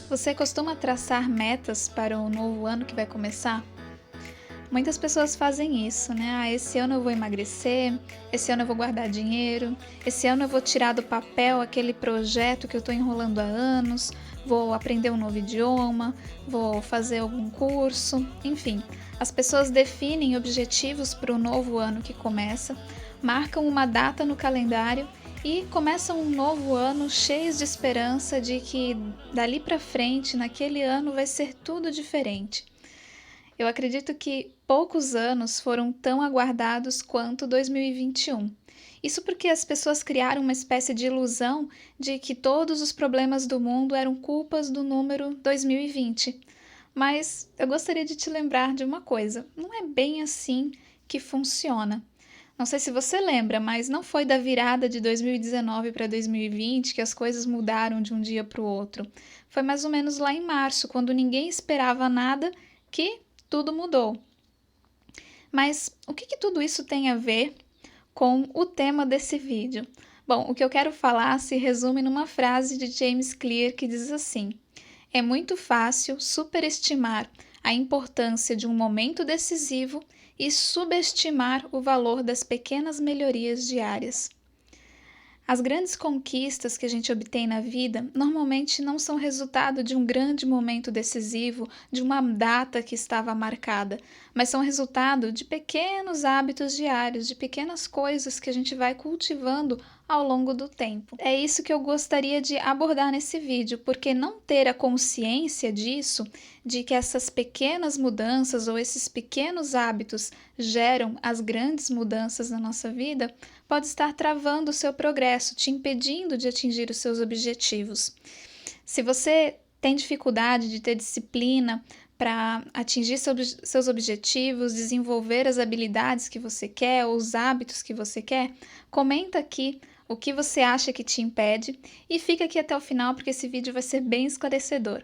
Você costuma traçar metas para o novo ano que vai começar? Muitas pessoas fazem isso, né? Esse ano eu vou emagrecer, esse ano eu vou guardar dinheiro, esse ano eu vou tirar do papel aquele projeto que eu estou enrolando há anos, vou aprender um novo idioma, vou fazer algum curso, enfim. As pessoas definem objetivos para o novo ano que começa, marcam uma data no calendário e começam um novo ano cheios de esperança de que dali para frente, naquele ano, vai ser tudo diferente. Eu acredito que poucos anos foram tão aguardados quanto 2021. Isso porque as pessoas criaram uma espécie de ilusão de que todos os problemas do mundo eram culpas do número 2020. Mas eu gostaria de te lembrar de uma coisa: não é bem assim que funciona. Não sei se você lembra, mas não foi da virada de 2019 para 2020 que as coisas mudaram de um dia para o outro. Foi mais ou menos lá em março, quando ninguém esperava nada, que tudo mudou. Mas o que tudo isso tem a ver com o tema desse vídeo? Bom, o que eu quero falar se resume numa frase de James Clear que diz assim: é muito fácil superestimar a importância de um momento decisivo e subestimar o valor das pequenas melhorias diárias. As grandes conquistas que a gente obtém na vida normalmente não são resultado de um grande momento decisivo, de uma data que estava marcada, mas são resultado de pequenos hábitos diários, de pequenas coisas que a gente vai cultivando ao longo do tempo. É isso que eu gostaria de abordar nesse vídeo, porque não ter a consciência disso, de que essas pequenas mudanças ou esses pequenos hábitos geram as grandes mudanças na nossa vida, pode estar travando o seu progresso, te impedindo de atingir os seus objetivos. Se você tem dificuldade de ter disciplina para atingir seus objetivos, desenvolver as habilidades que você quer, ou os hábitos que você quer, comenta aqui o que você acha que te impede e fica aqui até o final porque esse vídeo vai ser bem esclarecedor.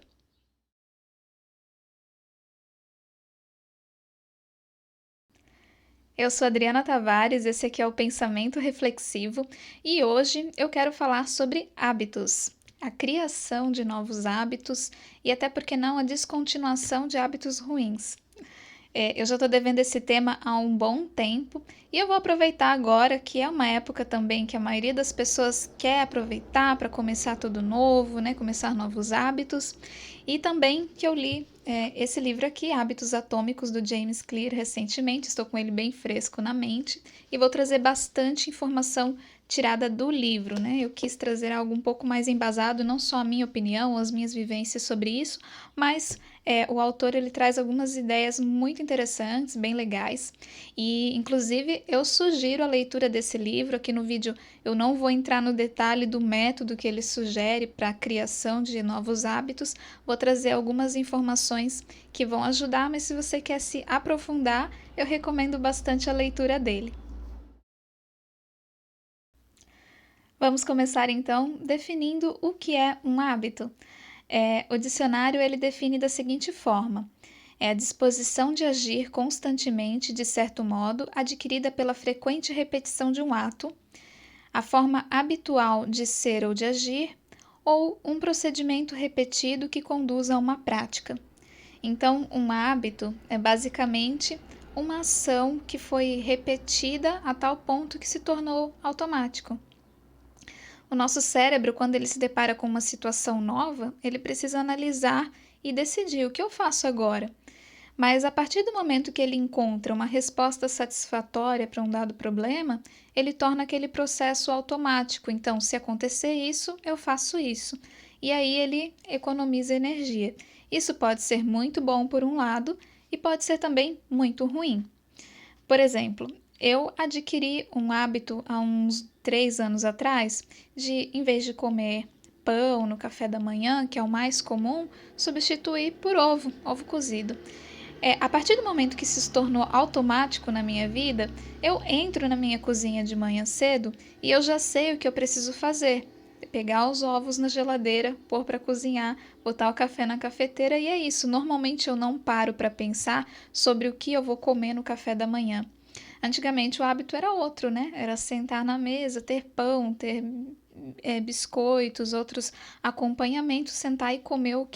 Eu sou Adriana Tavares, esse aqui é o Pensamento Reflexivo e hoje eu quero falar sobre hábitos, a criação de novos hábitos e até porque não a descontinuação de hábitos ruins. Eu já estou devendo esse tema há um bom tempo e eu vou aproveitar agora que é uma época também que a maioria das pessoas quer aproveitar para começar tudo novo, né? Começar novos hábitos. E também que eu li esse livro aqui, Hábitos Atômicos, do James Clear, recentemente, estou com ele bem fresco na mente e vou trazer bastante informação tirada do livro, né? Eu quis trazer algo um pouco mais embasado, não só a minha opinião, as minhas vivências sobre isso, mas o autor ele traz algumas ideias muito interessantes, bem legais, e inclusive eu sugiro a leitura desse livro. Aqui no vídeo eu não vou entrar no detalhe do método que ele sugere para a criação de novos hábitos, vou trazer algumas informações que vão ajudar, mas se você quer se aprofundar, eu recomendo bastante a leitura dele. Vamos começar então definindo o que é um hábito. O dicionário ele define da seguinte forma: é a disposição de agir constantemente de certo modo, adquirida pela frequente repetição de um ato, a forma habitual de ser ou de agir, ou um procedimento repetido que conduz a uma prática. Então, um hábito é basicamente uma ação que foi repetida a tal ponto que se tornou automático. O nosso cérebro, quando ele se depara com uma situação nova, ele precisa analisar e decidir o que eu faço agora. Mas a partir do momento que ele encontra uma resposta satisfatória para um dado problema, ele torna aquele processo automático. Então, se acontecer isso, eu faço isso. E aí ele economiza energia. Isso pode ser muito bom por um lado e pode ser também muito ruim. Por exemplo, eu adquiri um hábito há uns 3 anos atrás de, em vez de comer pão no café da manhã, que é o mais comum, substituir por ovo cozido. A partir do momento que isso se tornou automático na minha vida, eu entro na minha cozinha de manhã cedo e eu já sei o que eu preciso fazer. Pegar os ovos na geladeira, pôr para cozinhar, botar o café na cafeteira e é isso. Normalmente eu não paro para pensar sobre o que eu vou comer no café da manhã. Antigamente o hábito era outro, né? Era sentar na mesa, ter pão, ter biscoitos, outros acompanhamentos, sentar e comer o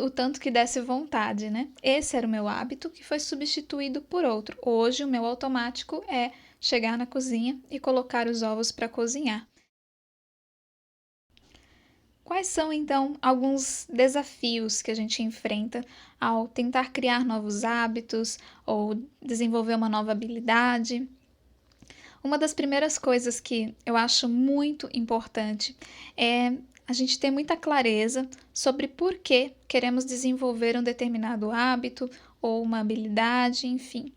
tanto que desse vontade, né? Esse era o meu hábito que foi substituído por outro. Hoje o meu automático é chegar na cozinha e colocar os ovos para cozinhar. Quais são, então, alguns desafios que a gente enfrenta ao tentar criar novos hábitos ou desenvolver uma nova habilidade? Uma das primeiras coisas que eu acho muito importante é a gente ter muita clareza sobre por que queremos desenvolver um determinado hábito ou uma habilidade, enfim.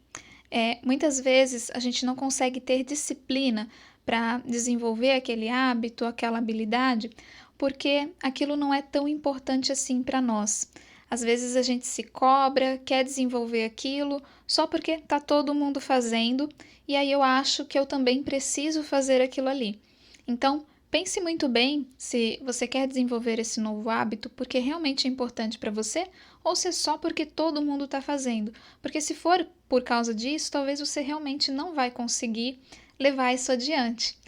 Muitas vezes a gente não consegue ter disciplina para desenvolver aquele hábito, aquela habilidade, porque aquilo não é tão importante assim para nós. Às vezes a gente se cobra, quer desenvolver aquilo só porque está todo mundo fazendo, e aí eu acho que eu também preciso fazer aquilo ali. Então, pense muito bem se você quer desenvolver esse novo hábito porque realmente é importante para você ou se é só porque todo mundo está fazendo. Porque se for por causa disso, talvez você realmente não vai conseguir levar isso adiante.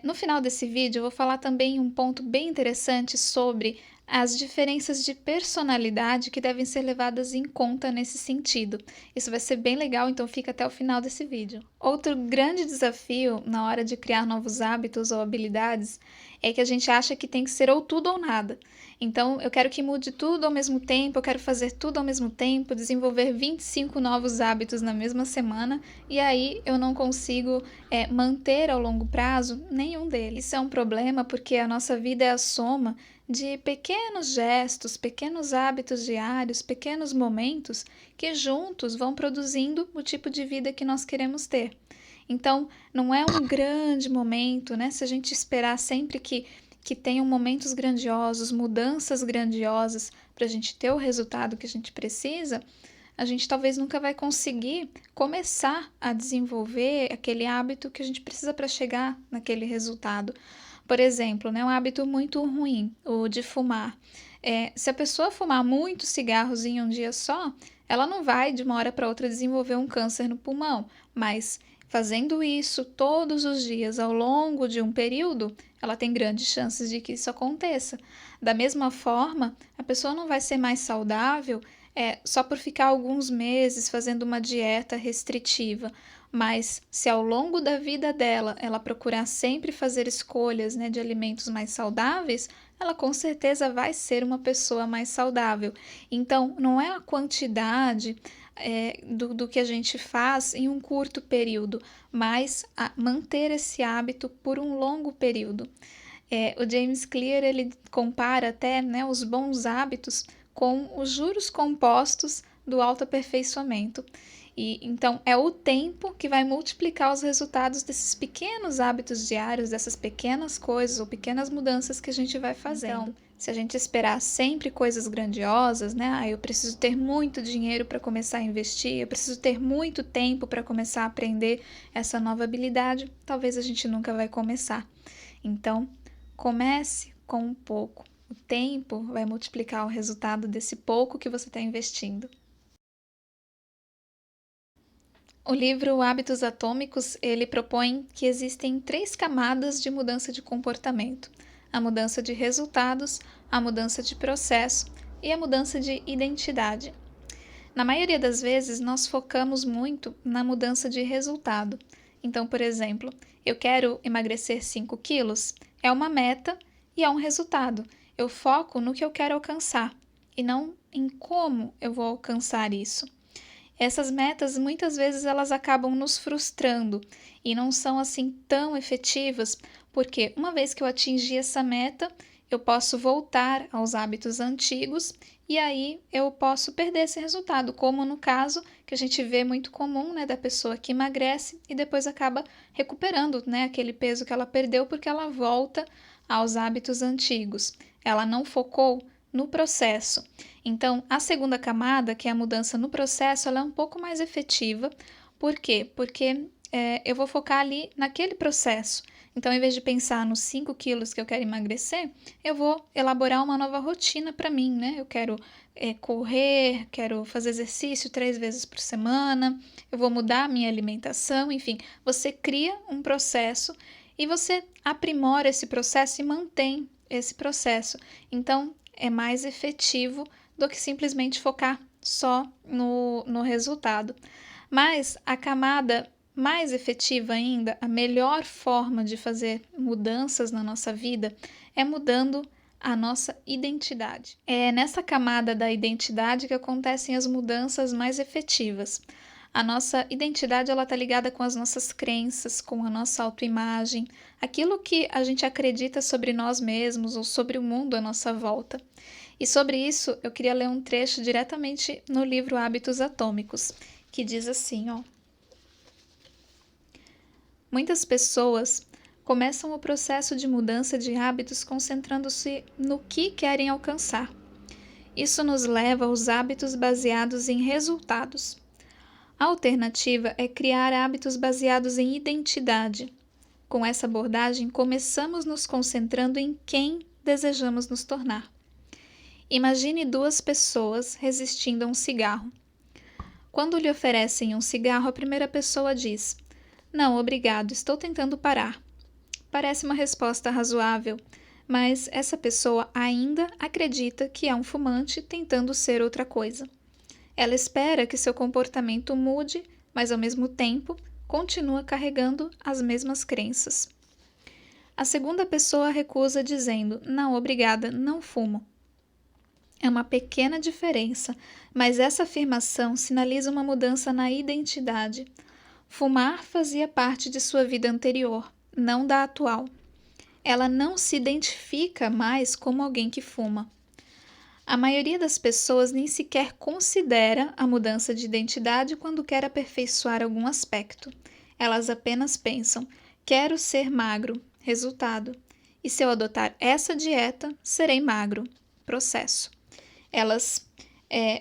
No final desse vídeo, eu vou falar também um ponto bem interessante sobre as diferenças de personalidade que devem ser levadas em conta nesse sentido. Isso vai ser bem legal, então fica até o final desse vídeo. Outro grande desafio na hora de criar novos hábitos ou habilidades é que a gente acha que tem que ser ou tudo ou nada. Então, eu quero que mude tudo ao mesmo tempo, eu quero fazer tudo ao mesmo tempo, desenvolver 25 novos hábitos na mesma semana, e aí eu não consigo manter ao longo prazo nenhum deles. Isso é um problema porque a nossa vida é a soma de pequenos gestos, pequenos hábitos diários, pequenos momentos que juntos vão produzindo o tipo de vida que nós queremos ter. Então, não é um grande momento, né? Se a gente esperar sempre que tenham momentos grandiosos, mudanças grandiosas para a gente ter o resultado que a gente precisa, a gente talvez nunca vai conseguir começar a desenvolver aquele hábito que a gente precisa para chegar naquele resultado. Por exemplo, né, um hábito muito ruim, o de fumar. Se a pessoa fumar muitos cigarros em um dia só, ela não vai de uma hora para outra desenvolver um câncer no pulmão, mas fazendo isso todos os dias ao longo de um período, ela tem grandes chances de que isso aconteça. Da mesma forma, a pessoa não vai ser mais saudável só por ficar alguns meses fazendo uma dieta restritiva, mas se ao longo da vida dela ela procurar sempre fazer escolhas, né, de alimentos mais saudáveis, ela com certeza vai ser uma pessoa mais saudável. Então, não é a quantidade do que a gente faz em um curto período, mas manter esse hábito por um longo período. O James Clear ele compara até, né, os bons hábitos com os juros compostos do autoaperfeiçoamento. E então é o tempo que vai multiplicar os resultados desses pequenos hábitos diários, dessas pequenas coisas ou pequenas mudanças que a gente vai fazendo. Então, se a gente esperar sempre coisas grandiosas, né? Eu preciso ter muito dinheiro para começar a investir, eu preciso ter muito tempo para começar a aprender essa nova habilidade, talvez a gente nunca vai começar. Então, comece com um pouco. O tempo vai multiplicar o resultado desse pouco que você está investindo. O livro Hábitos Atômicos, ele propõe que existem 3 camadas de mudança de comportamento: a mudança de resultados, a mudança de processo e a mudança de identidade. Na maioria das vezes, nós focamos muito na mudança de resultado. Então, por exemplo, eu quero emagrecer 5 quilos, é uma meta e é um resultado. Eu foco no que eu quero alcançar e não em como eu vou alcançar isso. Essas metas muitas vezes elas acabam nos frustrando e não são assim tão efetivas, porque uma vez que eu atingi essa meta, eu posso voltar aos hábitos antigos e aí eu posso perder esse resultado, como no caso que a gente vê muito comum, né, da pessoa que emagrece e depois acaba recuperando, né, aquele peso que ela perdeu porque ela volta aos hábitos antigos. Ela não focou no processo. Então, a segunda camada, que é a mudança no processo, ela é um pouco mais efetiva. Por quê? Porque eu vou focar ali naquele processo. Então, em vez de pensar nos 5 quilos que eu quero emagrecer, eu vou elaborar uma nova rotina para mim, né? Eu quero correr, quero fazer exercício 3 vezes por semana, eu vou mudar a minha alimentação, enfim. Você cria um processo e você aprimora esse processo e mantém esse processo. Então, é mais efetivo do que simplesmente focar só no resultado. Mas a camada mais efetiva ainda, a melhor forma de fazer mudanças na nossa vida é mudando a nossa identidade. É nessa camada da identidade que acontecem as mudanças mais efetivas. A nossa identidade ela está ligada com as nossas crenças, com a nossa autoimagem, aquilo que a gente acredita sobre nós mesmos ou sobre o mundo à nossa volta. E sobre isso eu queria ler um trecho diretamente no livro Hábitos Atômicos, que diz assim, ó. Muitas pessoas começam o processo de mudança de hábitos concentrando-se no que querem alcançar. Isso nos leva aos hábitos baseados em resultados. A alternativa é criar hábitos baseados em identidade. Com essa abordagem, começamos nos concentrando em quem desejamos nos tornar. Imagine duas pessoas resistindo a um cigarro. Quando lhe oferecem um cigarro, a primeira pessoa diz: "Não, obrigado, estou tentando parar." Parece uma resposta razoável, mas essa pessoa ainda acredita que é um fumante tentando ser outra coisa. Ela espera que seu comportamento mude, mas ao mesmo tempo continua carregando as mesmas crenças. A segunda pessoa recusa dizendo: "Não, obrigada, não fumo." É uma pequena diferença, mas essa afirmação sinaliza uma mudança na identidade. Fumar fazia parte de sua vida anterior, não da atual. Ela não se identifica mais como alguém que fuma. A maioria das pessoas nem sequer considera a mudança de identidade quando quer aperfeiçoar algum aspecto. Elas apenas pensam: quero ser magro, resultado. E se eu adotar essa dieta, serei magro, processo. Elas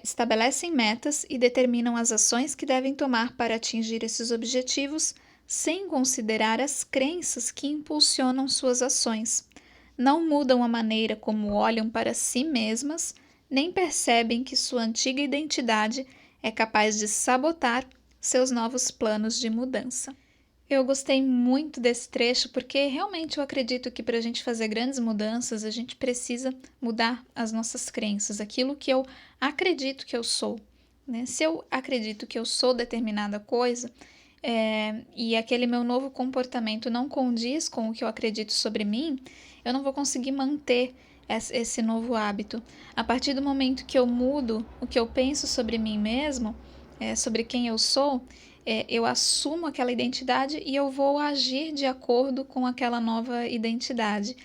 estabelecem metas e determinam as ações que devem tomar para atingir esses objetivos, sem considerar as crenças que impulsionam suas ações. Não mudam a maneira como olham para si mesmas, nem percebem que sua antiga identidade é capaz de sabotar seus novos planos de mudança. Eu gostei muito desse trecho porque realmente eu acredito que para a gente fazer grandes mudanças, a gente precisa mudar as nossas crenças, aquilo que eu acredito que eu sou, né? Se eu acredito que eu sou determinada coisa, e aquele meu novo comportamento não condiz com o que eu acredito sobre mim, eu não vou conseguir manter esse novo hábito. A partir do momento que eu mudo o que eu penso sobre mim mesmo, sobre quem eu sou, eu assumo aquela identidade e eu vou agir de acordo com aquela nova identidade.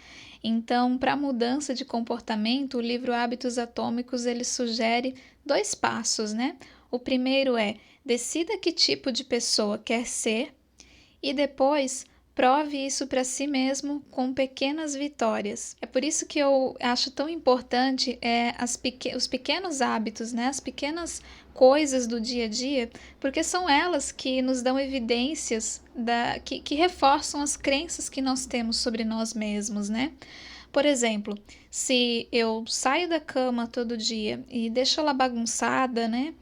Então, para a mudança de comportamento, o livro Hábitos Atômicos ele sugere 2 passos, né? O primeiro é: decida que tipo de pessoa quer ser e depois prove isso para si mesmo com pequenas vitórias. É por isso que eu acho tão importante os pequenos hábitos, né? As pequenas coisas do dia a dia, porque são elas que nos dão evidências que reforçam as crenças que nós temos sobre nós mesmos, né? Por exemplo, se eu saio da cama todo dia e deixo ela bagunçada, né?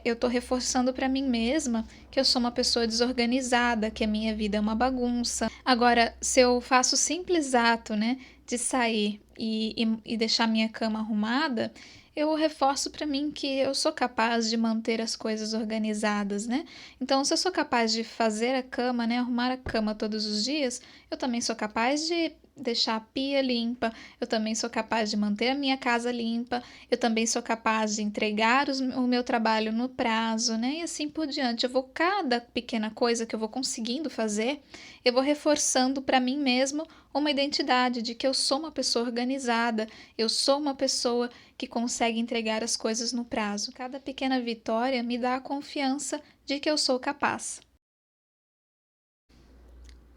Eu estou reforçando para mim mesma que eu sou uma pessoa desorganizada, que a minha vida é uma bagunça. Agora, se eu faço o simples ato, né, de sair e deixar minha cama arrumada, eu reforço para mim que eu sou capaz de manter as coisas organizadas, né? Então, se eu sou capaz de fazer a cama, né, arrumar a cama todos os dias, eu também sou capaz de deixar a pia limpa, eu também sou capaz de manter a minha casa limpa, eu também sou capaz de entregar o meu trabalho no prazo, né? E assim por diante. Cada pequena coisa que eu vou conseguindo fazer, eu vou reforçando para mim mesmo uma identidade de que eu sou uma pessoa organizada, eu sou uma pessoa que consegue entregar as coisas no prazo. Cada pequena vitória me dá a confiança de que eu sou capaz.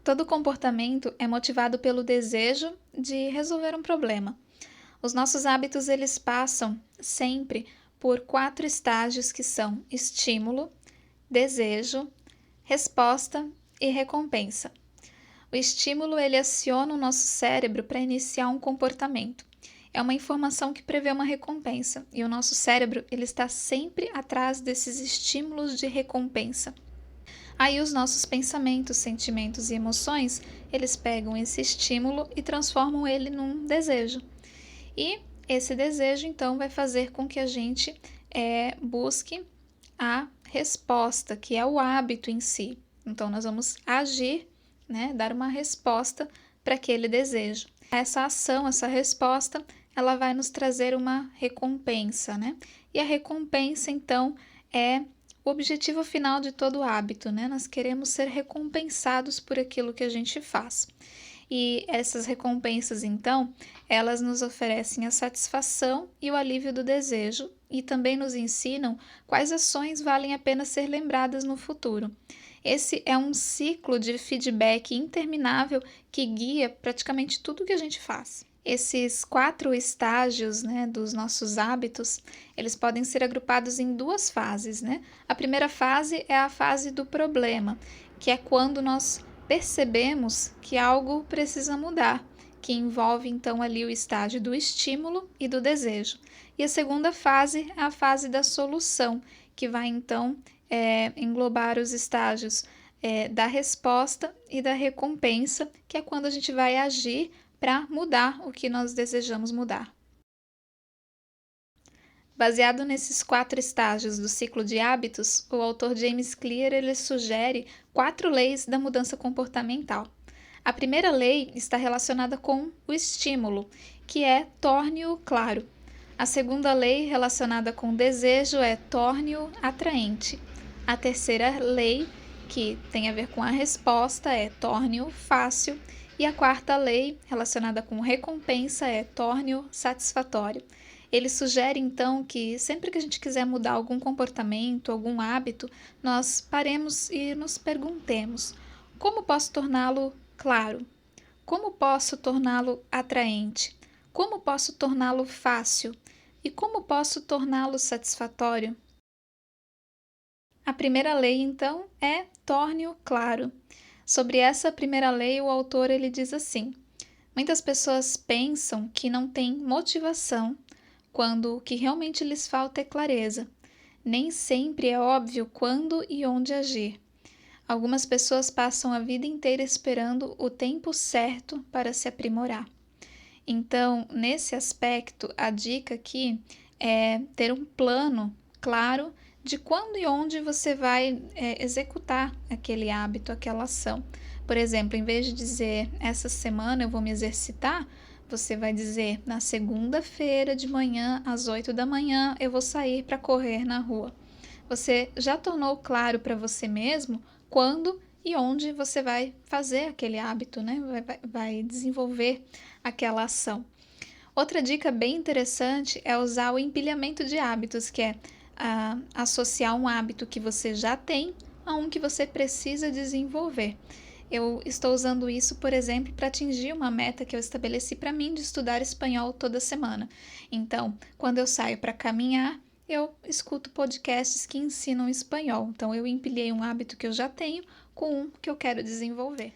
Todo comportamento é motivado pelo desejo de resolver um problema. Os nossos hábitos eles passam sempre por 4 estágios que são estímulo, desejo, resposta e recompensa. O estímulo ele aciona o nosso cérebro para iniciar um comportamento. É uma informação que prevê uma recompensa e o nosso cérebro ele está sempre atrás desses estímulos de recompensa. Aí os nossos pensamentos, sentimentos e emoções, eles pegam esse estímulo e transformam ele num desejo. E esse desejo, então, vai fazer com que a gente busque a resposta, que é o hábito em si. Então, nós vamos agir, né, dar uma resposta para aquele desejo. Essa ação, essa resposta, ela vai nos trazer uma recompensa, né? E a recompensa, então, é o objetivo final de todo hábito, né? Nós queremos ser recompensados por aquilo que a gente faz. E essas recompensas, então, elas nos oferecem a satisfação e o alívio do desejo e também nos ensinam quais ações valem a pena ser lembradas no futuro. Esse é um ciclo de feedback interminável que guia praticamente tudo que a gente faz. Esses 4 estágios, né, dos nossos hábitos, eles podem ser agrupados em 2 fases, né? A primeira fase é a fase do problema, que é quando nós percebemos que algo precisa mudar, que envolve então ali o estágio do estímulo e do desejo. E a segunda fase é a fase da solução, que vai então englobar os estágios da resposta e da recompensa, que é quando a gente vai agir para mudar o que nós desejamos mudar. Baseado nesses 4 estágios do ciclo de hábitos, o autor James Clear ele sugere 4 leis da mudança comportamental. A primeira lei está relacionada com o estímulo, que é torne-o claro. A segunda lei relacionada com o desejo é torne-o atraente. A terceira lei, que tem a ver com a resposta, é torne-o fácil. E a quarta lei, relacionada com recompensa, é torne-o satisfatório. Ele sugere, então, que sempre que a gente quiser mudar algum comportamento, algum hábito, nós paremos e nos perguntemos: como posso torná-lo claro? Como posso torná-lo atraente? Como posso torná-lo fácil? E como posso torná-lo satisfatório? A primeira lei, então, é torne-o claro. Sobre essa primeira lei, o autor ele diz assim: muitas pessoas pensam que não têm motivação quando o que realmente lhes falta é clareza. Nem sempre é óbvio quando e onde agir. Algumas pessoas passam a vida inteira esperando o tempo certo para se aprimorar. Então, nesse aspecto, a dica aqui é ter um plano claro de quando e onde você vai executar aquele hábito, aquela ação. Por exemplo, em vez de dizer essa semana eu vou me exercitar, você vai dizer na segunda-feira de manhã, às 8 da manhã, eu vou sair para correr na rua. Você já tornou claro para você mesmo quando e onde você vai fazer aquele hábito, né? Vai desenvolver aquela ação. Outra dica bem interessante é usar o empilhamento de hábitos, que é associar um hábito que você já tem a um que você precisa desenvolver. Eu estou usando isso, por exemplo, para atingir uma meta que eu estabeleci para mim de estudar espanhol toda semana. Então, quando eu saio para caminhar, eu escuto podcasts que ensinam espanhol. Então, eu empilhei um hábito que eu já tenho com um que eu quero desenvolver.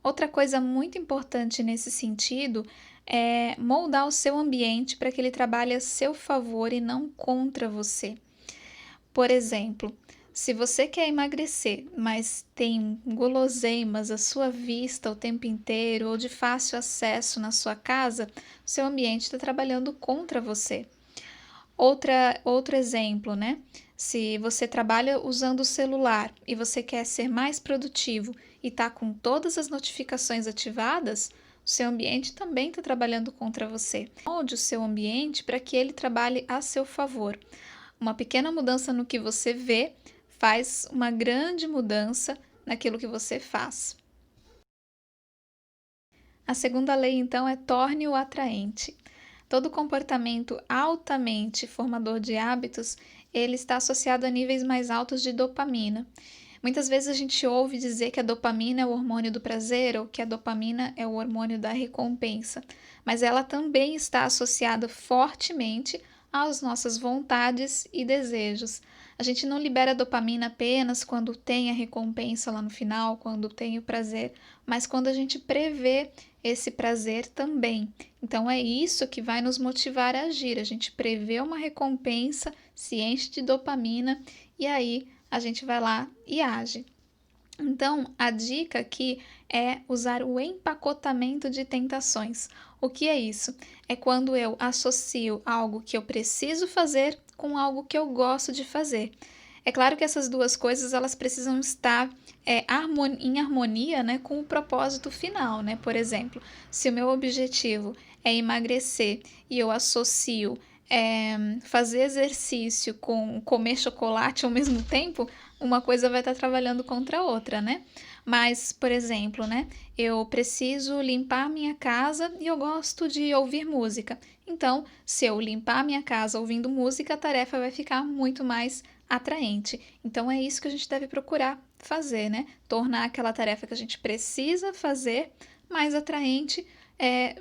Outra coisa muito importante nesse sentido é moldar o seu ambiente para que ele trabalhe a seu favor e não contra você. Por exemplo, se você quer emagrecer, mas tem guloseimas à sua vista o tempo inteiro ou de fácil acesso na sua casa, o seu ambiente está trabalhando contra você. Outro exemplo, né? Se você trabalha usando o celular e você quer ser mais produtivo e está com todas as notificações ativadas, o seu ambiente também está trabalhando contra você. Molde o seu ambiente para que ele trabalhe a seu favor. Uma pequena mudança no que você vê faz uma grande mudança naquilo que você faz. A segunda lei, então, é torne-o atraente. Todo comportamento altamente formador de hábitos, ele está associado a níveis mais altos de dopamina. Muitas vezes a gente ouve dizer que a dopamina é o hormônio do prazer ou que a dopamina é o hormônio da recompensa, mas ela também está associada fortemente às nossas vontades e desejos. A gente não libera dopamina apenas quando tem a recompensa lá no final, quando tem o prazer, mas quando a gente prevê esse prazer também. Então é isso que vai nos motivar a agir. A gente prevê uma recompensa, se enche de dopamina e aí a gente vai lá e age. Então, a dica aqui é usar o empacotamento de tentações. O que é isso? É quando eu associo algo que eu preciso fazer com algo que eu gosto de fazer. É claro que essas duas coisas elas precisam estar em harmonia, né, com o propósito final, né? Por exemplo, se o meu objetivo é emagrecer e eu associo fazer exercício com comer chocolate ao mesmo tempo, uma coisa vai estar trabalhando contra a outra, né? Mas, por exemplo, né, eu preciso limpar minha casa e eu gosto de ouvir música. Então, se eu limpar minha casa ouvindo música, a tarefa vai ficar muito mais atraente. Então, é isso que a gente deve procurar fazer, né? Tornar aquela tarefa que a gente precisa fazer mais atraente,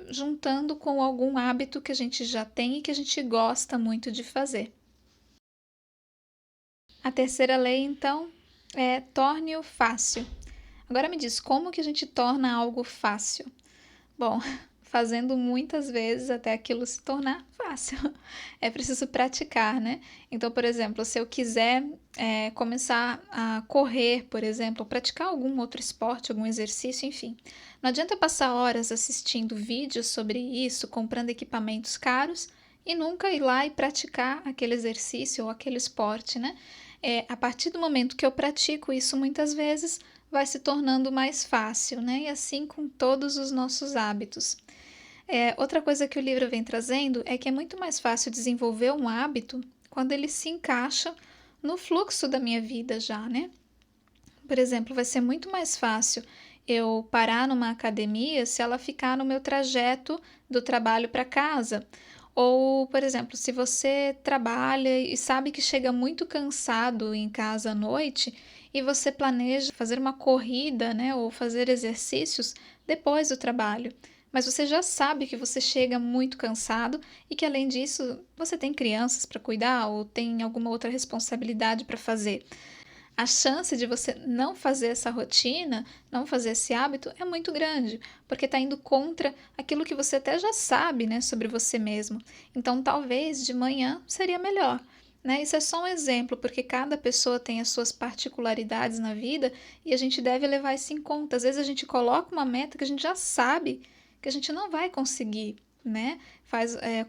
juntando com algum hábito que a gente já tem e que a gente gosta muito de fazer. A terceira lei, então, é torne-o fácil. Agora me diz, como que a gente torna algo fácil? Bom, fazendo muitas vezes até aquilo se tornar fácil. É preciso praticar, né? Então, por exemplo, se eu quiser começar a correr, por exemplo, ou praticar algum outro esporte, algum exercício, enfim. Não adianta eu passar horas assistindo vídeos sobre isso, comprando equipamentos caros e nunca ir lá e praticar aquele exercício ou aquele esporte, né? A partir do momento que eu pratico isso muitas vezes, vai se tornando mais fácil, né? E assim com todos os nossos hábitos. Outra coisa que o livro vem trazendo é que é muito mais fácil desenvolver um hábito quando ele se encaixa no fluxo da minha vida já, né? Por exemplo, vai ser muito mais fácil eu parar numa academia se ela ficar no meu trajeto do trabalho para casa. Ou, por exemplo, se você trabalha e sabe que chega muito cansado em casa à noite e você planeja fazer uma corrida, né, ou fazer exercícios depois do trabalho. Mas você já sabe que você chega muito cansado e que, além disso, você tem crianças para cuidar ou tem alguma outra responsabilidade para fazer. A chance de você não fazer essa rotina, não fazer esse hábito é muito grande, porque está indo contra aquilo que você até já sabe, né, sobre você mesmo. Então, talvez de manhã seria melhor. Né? Isso é só um exemplo, porque cada pessoa tem as suas particularidades na vida e a gente deve levar isso em conta. Às vezes a gente coloca uma meta que a gente já sabe que a gente não vai conseguir, né?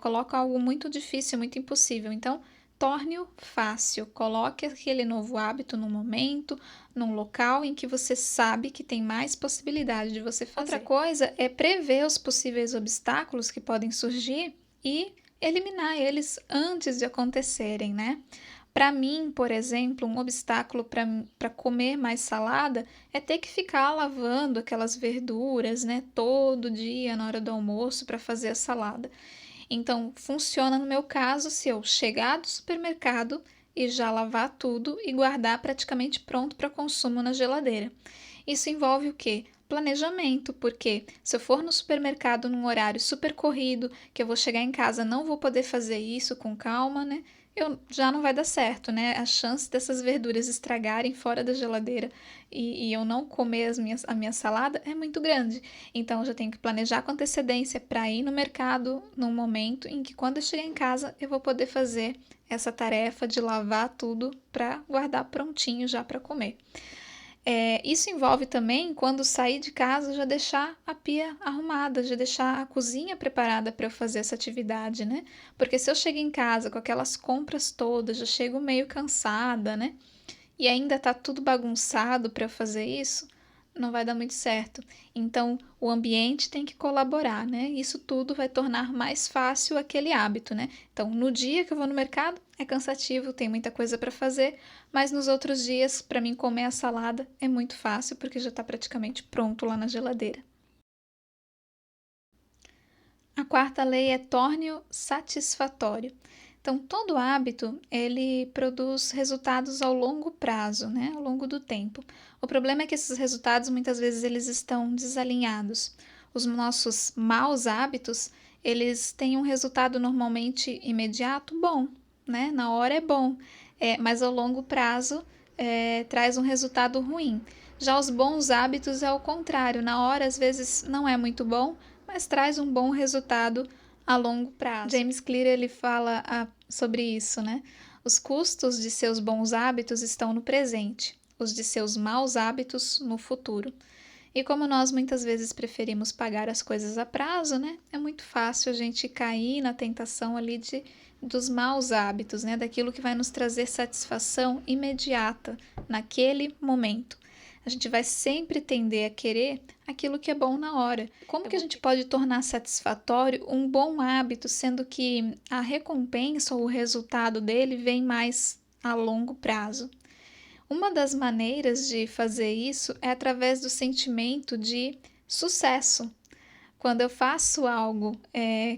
Coloca algo muito difícil, muito impossível. Então, torne-o fácil. Coloque aquele novo hábito no momento, num local em que você sabe que tem mais possibilidade de você fazer. Outra coisa é prever os possíveis obstáculos que podem surgir e eliminar eles antes de acontecerem, né? Para mim, por exemplo, um obstáculo para comer mais salada é ter que ficar lavando aquelas verduras, né, todo dia na hora do almoço para fazer a salada. Então, funciona no meu caso se eu chegar do supermercado e já lavar tudo e guardar praticamente pronto para consumo na geladeira. Isso envolve o quê? Planejamento, porque se eu for no supermercado num horário super corrido, que eu vou chegar em casa, não vou poder fazer isso com calma, né? Já não vai dar certo, né? A chance dessas verduras estragarem fora da geladeira e eu não comer a minha salada é muito grande. Então, eu já tenho que planejar com antecedência para ir no mercado num momento em que, quando eu chegar em casa, eu vou poder fazer essa tarefa de lavar tudo para guardar prontinho já para comer. Isso envolve também, quando sair de casa, já deixar a pia arrumada, já deixar a cozinha preparada para eu fazer essa atividade, né? Porque se eu chego em casa com aquelas compras todas, já chego meio cansada, né? E ainda tá tudo bagunçado para eu fazer isso, não vai dar muito certo. Então, o ambiente tem que colaborar, né? Isso tudo vai tornar mais fácil aquele hábito, né? Então, no dia que eu vou no mercado, é cansativo, tem muita coisa para fazer, mas nos outros dias, para mim comer a salada é muito fácil, porque já está praticamente pronto lá na geladeira. A quarta lei é torne-o satisfatório. Então, todo hábito, ele produz resultados ao longo prazo, né? Ao longo do tempo. O problema é que esses resultados, muitas vezes, eles estão desalinhados. Os nossos maus hábitos, eles têm um resultado normalmente imediato bom, né? Na hora é bom, mas ao longo prazo traz um resultado ruim. Já os bons hábitos é o contrário. Na hora, às vezes, não é muito bom, mas traz um bom resultado a longo prazo. James Clear ele fala sobre isso, né? Os custos de seus bons hábitos estão no presente. os de seus maus hábitos no futuro. E como nós muitas vezes preferimos pagar as coisas a prazo, né? É muito fácil a gente cair na tentação ali dos maus hábitos, né? Daquilo que vai nos trazer satisfação imediata naquele momento. A gente vai sempre tender a querer aquilo que é bom na hora. Como que a gente pode tornar satisfatório um bom hábito, sendo que a recompensa ou o resultado dele vem mais a longo prazo? Uma das maneiras de fazer isso é através do sentimento de sucesso. Quando eu faço algo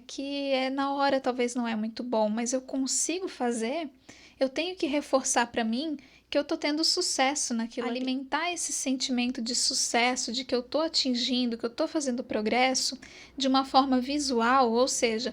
que na hora talvez não é muito bom, mas eu consigo fazer, eu tenho que reforçar para mim que eu estou tendo sucesso naquilo. Alimentar esse sentimento de sucesso, de que eu estou atingindo, que eu estou fazendo progresso de uma forma visual, ou seja,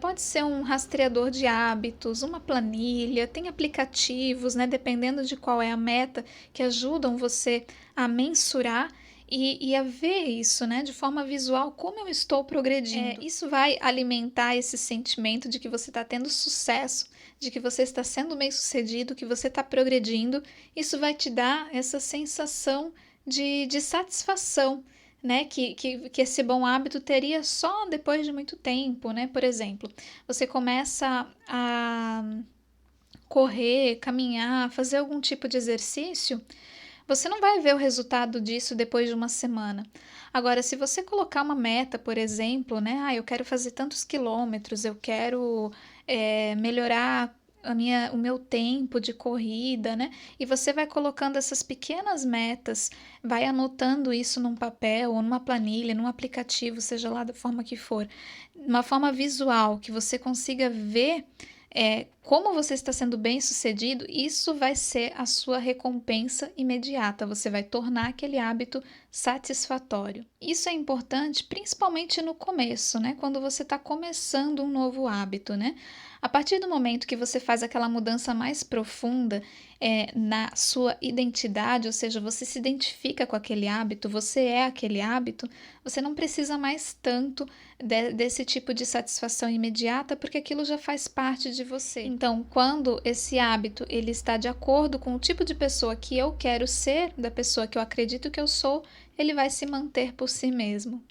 pode ser um rastreador de hábitos, uma planilha, tem aplicativos, né, dependendo de qual é a meta, que ajudam você a mensurar e a ver isso, né, de forma visual, como eu estou progredindo. Isso vai alimentar esse sentimento de que você está tendo sucesso, de que você está sendo bem-sucedido, que você está progredindo. Isso vai te dar essa sensação de satisfação, né, que esse bom hábito teria só depois de muito tempo, né? Por exemplo, você começa a correr, caminhar, fazer algum tipo de exercício, você não vai ver o resultado disso depois de uma semana. Agora, se você colocar uma meta, por exemplo, né? Eu quero fazer tantos quilômetros, eu quero melhorar o meu tempo de corrida, né? E você vai colocando essas pequenas metas, vai anotando isso num papel ou numa planilha, num aplicativo, seja lá da forma que for, uma forma visual, que você consiga ver como você está sendo bem-sucedido, isso vai ser a sua recompensa imediata. Você vai tornar aquele hábito satisfatório. Isso é importante principalmente no começo, né? Quando você está começando um novo hábito, né? A partir do momento que você faz aquela mudança mais profunda na sua identidade, ou seja, você se identifica com aquele hábito, você é aquele hábito, você não precisa mais tanto desse tipo de satisfação imediata, porque aquilo já faz parte de você. Então, quando esse hábito ele está de acordo com o tipo de pessoa que eu quero ser, da pessoa que eu acredito que eu sou, ele vai se manter por si mesmo.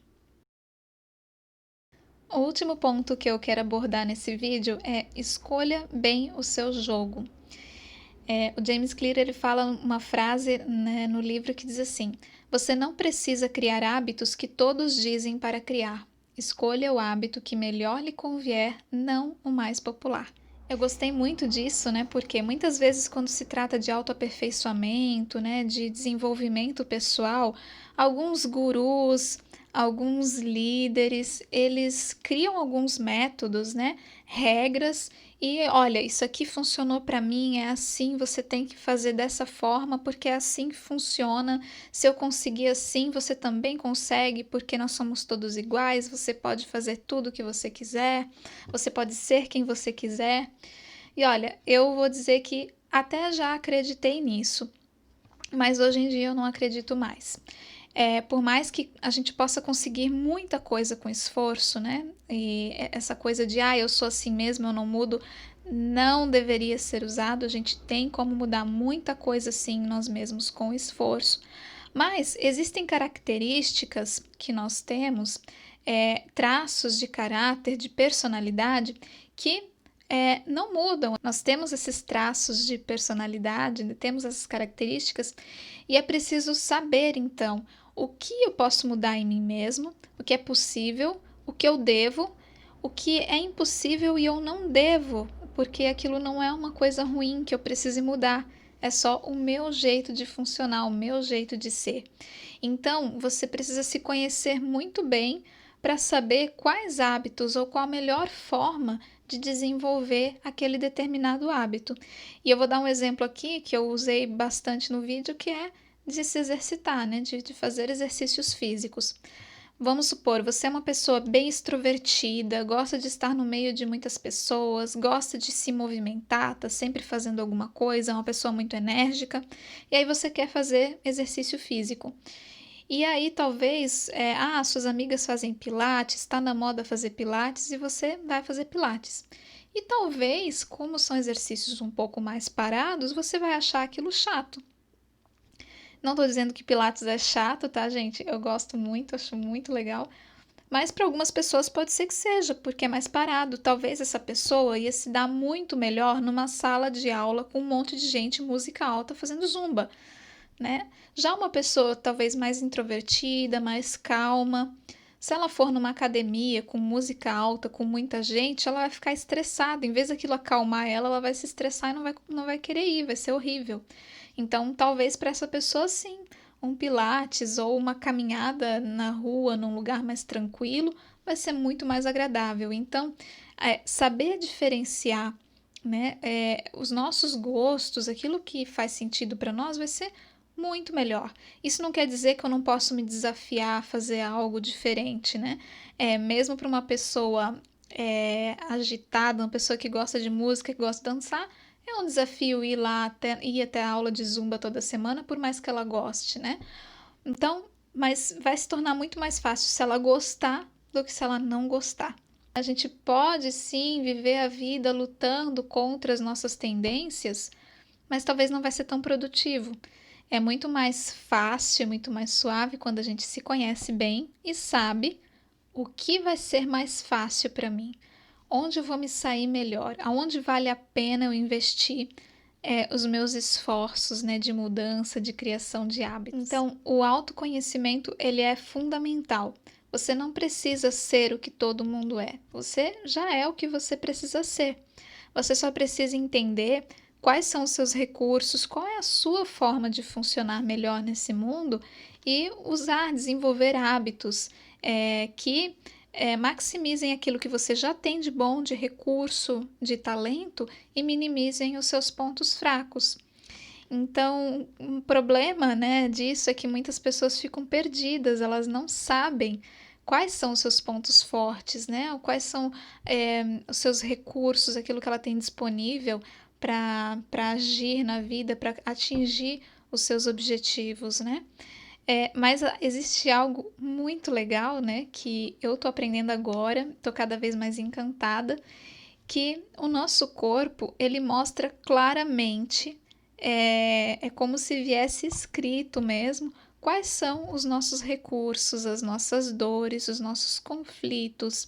O último ponto que eu quero abordar nesse vídeo é escolha bem o seu jogo. O James Clear ele fala uma frase, né, no livro que diz assim: você não precisa criar hábitos que todos dizem para criar. Escolha o hábito que melhor lhe convier, não o mais popular. Eu gostei muito disso, né? Porque muitas vezes quando se trata de autoaperfeiçoamento, né, de desenvolvimento pessoal, alguns gurus, alguns líderes, eles criam alguns métodos, né, regras e olha, isso aqui funcionou para mim, é assim, você tem que fazer dessa forma porque é assim que funciona. Se eu conseguir assim, você também consegue, porque nós somos todos iguais, você pode fazer tudo o que você quiser, você pode ser quem você quiser. E olha, eu vou dizer que até já acreditei nisso, mas hoje em dia eu não acredito mais. Por mais que a gente possa conseguir muita coisa com esforço, né? E essa coisa de, eu sou assim mesmo, eu não mudo, não deveria ser usado. A gente tem como mudar muita coisa sim nós mesmos com esforço. Mas existem características que nós temos, traços de caráter, de personalidade, que não mudam. Nós temos esses traços de personalidade, né? Temos essas características e é preciso saber, então, o que eu posso mudar em mim mesmo, o que é possível, o que eu devo, o que é impossível e eu não devo, porque aquilo não é uma coisa ruim que eu precise mudar. É só o meu jeito de funcionar, o meu jeito de ser. Então, você precisa se conhecer muito bem para saber quais hábitos ou qual a melhor forma de desenvolver aquele determinado hábito. E eu vou dar um exemplo aqui que eu usei bastante no vídeo, que é de se exercitar, né? De fazer exercícios físicos. Vamos supor, você é uma pessoa bem extrovertida, gosta de estar no meio de muitas pessoas, gosta de se movimentar, está sempre fazendo alguma coisa, é uma pessoa muito enérgica, e aí você quer fazer exercício físico. E aí talvez, suas amigas fazem pilates, está na moda fazer pilates e você vai fazer pilates. E talvez, como são exercícios um pouco mais parados, você vai achar aquilo chato. Não tô dizendo que Pilates é chato, tá, gente? Eu gosto muito, acho muito legal. Mas para algumas pessoas pode ser que seja, porque é mais parado. Talvez essa pessoa ia se dar muito melhor numa sala de aula com um monte de gente, música alta, fazendo zumba, né? Já uma pessoa talvez mais introvertida, mais calma, se ela for numa academia com música alta, com muita gente, ela vai ficar estressada. Em vez daquilo acalmar ela, ela vai se estressar e não vai querer ir, vai ser horrível. Então, talvez para essa pessoa, sim, um pilates ou uma caminhada na rua, num lugar mais tranquilo, vai ser muito mais agradável. Então, saber diferenciar, né, os nossos gostos, aquilo que faz sentido para nós, vai ser muito melhor. Isso não quer dizer que eu não posso me desafiar a fazer algo diferente, né? Mesmo para uma pessoa agitada, uma pessoa que gosta de música, que gosta de dançar, é um desafio ir até a aula de zumba toda semana, por mais que ela goste, né? Então, mas vai se tornar muito mais fácil se ela gostar do que se ela não gostar. A gente pode sim viver a vida lutando contra as nossas tendências, mas talvez não vai ser tão produtivo. É muito mais fácil, é muito mais suave quando a gente se conhece bem e sabe o que vai ser mais fácil para mim, onde eu vou me sair melhor, aonde vale a pena eu investir os meus esforços, né, de mudança, de criação de hábitos. Então, o autoconhecimento, ele é fundamental. Você não precisa ser o que todo mundo é. Você já é o que você precisa ser. Você só precisa entender quais são os seus recursos, qual é a sua forma de funcionar melhor nesse mundo e desenvolver hábitos que maximizem aquilo que você já tem de bom, de recurso, de talento e minimizem os seus pontos fracos. Então, um problema, né, disso é que muitas pessoas ficam perdidas, elas não sabem quais são os seus pontos fortes, né? Quais são os seus recursos, aquilo que ela tem disponível para agir na vida, para atingir os seus objetivos, né? Mas existe algo muito legal, né? Que eu tô aprendendo agora, tô cada vez mais encantada, que o nosso corpo, ele mostra claramente, é como se viesse escrito mesmo, quais são os nossos recursos, as nossas dores, os nossos conflitos,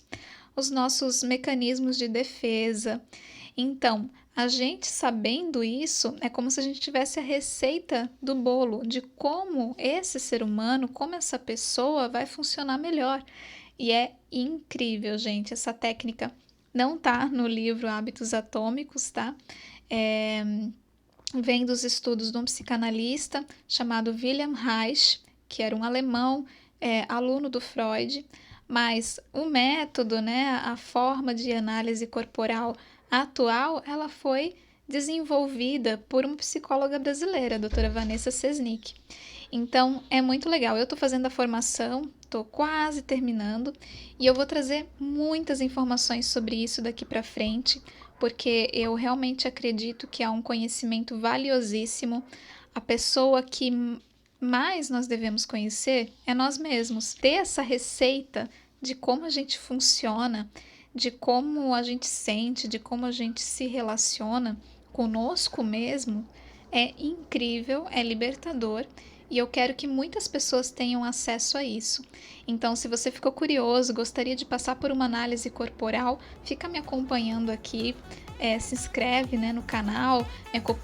os nossos mecanismos de defesa. Então, a gente sabendo isso, é como se a gente tivesse a receita do bolo de como esse ser humano, como essa pessoa vai funcionar melhor. E é incrível, gente. Essa técnica não tá no livro Hábitos Atômicos, tá? Vem dos estudos de um psicanalista chamado Wilhelm Reich, que era um alemão, aluno do Freud, mas o método, né, a forma de análise corporal atual, ela foi desenvolvida por uma psicóloga brasileira, a doutora Vanessa Sesnick. Então, é muito legal. Eu estou fazendo a formação, estou quase terminando, e eu vou trazer muitas informações sobre isso daqui para frente, porque eu realmente acredito que é um conhecimento valiosíssimo. A pessoa que mais nós devemos conhecer é nós mesmos. Ter essa receita de como a gente funciona, de como a gente sente, de como a gente se relaciona conosco mesmo, é incrível, é libertador e eu quero que muitas pessoas tenham acesso a isso. Então, se você ficou curioso, gostaria de passar por uma análise corporal, fica me acompanhando aqui, se inscreve, né, no canal,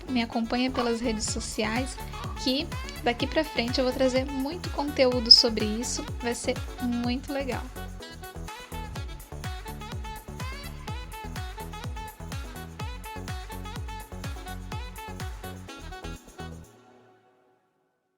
me acompanha pelas redes sociais, que daqui para frente eu vou trazer muito conteúdo sobre isso, vai ser muito legal.